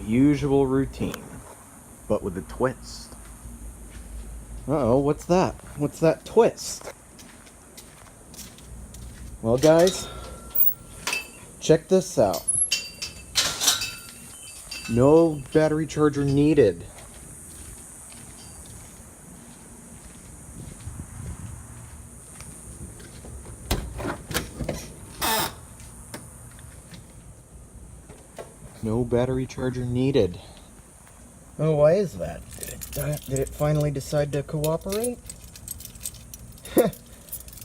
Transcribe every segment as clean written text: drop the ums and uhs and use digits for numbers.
Usual routine, but with a twist. Uh-oh, what's that? What's that twist? Well, guys, check this out. No battery charger needed. No battery charger needed. Oh, why is that? Did it finally decide to cooperate?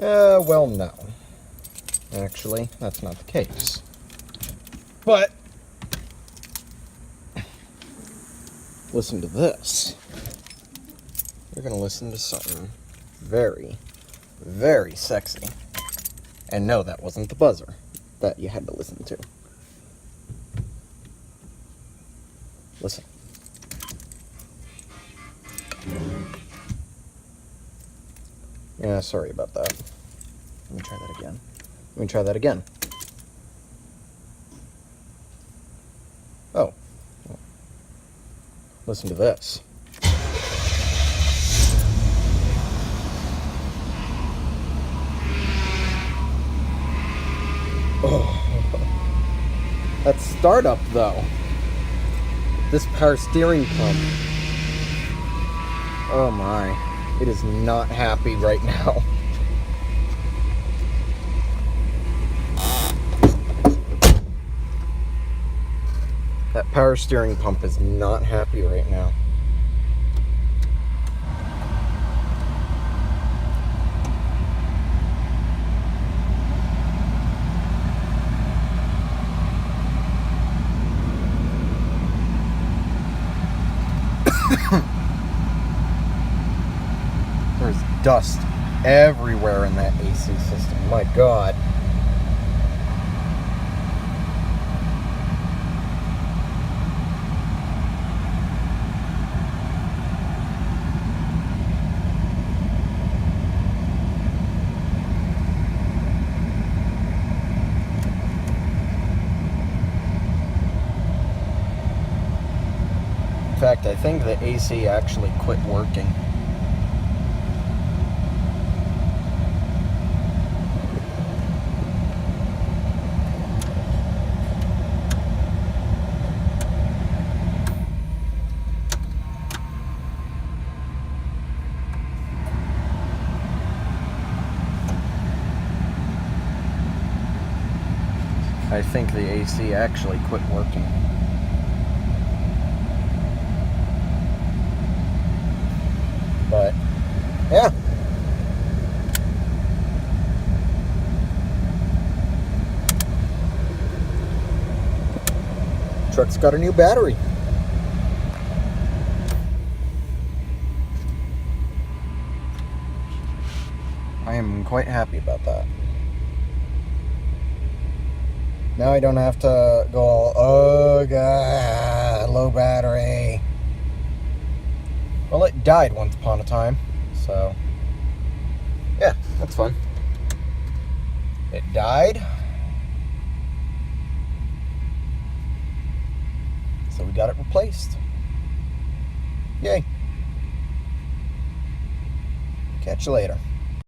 Well, no. Actually, that's not the case. But listen to this. You're gonna listen to something very, very sexy. And no, that wasn't the buzzer that you had to listen to. Listen. Yeah, sorry about that. Let me try that again. Let me try that again. Oh. Listen to this. Oh. That's startup, though. This power steering pump. Oh my. It is not happy right now. That power steering pump is not happy right now. There's dust everywhere in that AC system. My God. In fact, I think the AC actually quit working. I think the AC actually quit working. But, yeah. Truck's got a new battery. I am quite happy about that. Now I don't have to go all, oh God, low battery. Well, it died once upon a time, so yeah, that's fun. It died, so we got it replaced. Yay. Catch you later.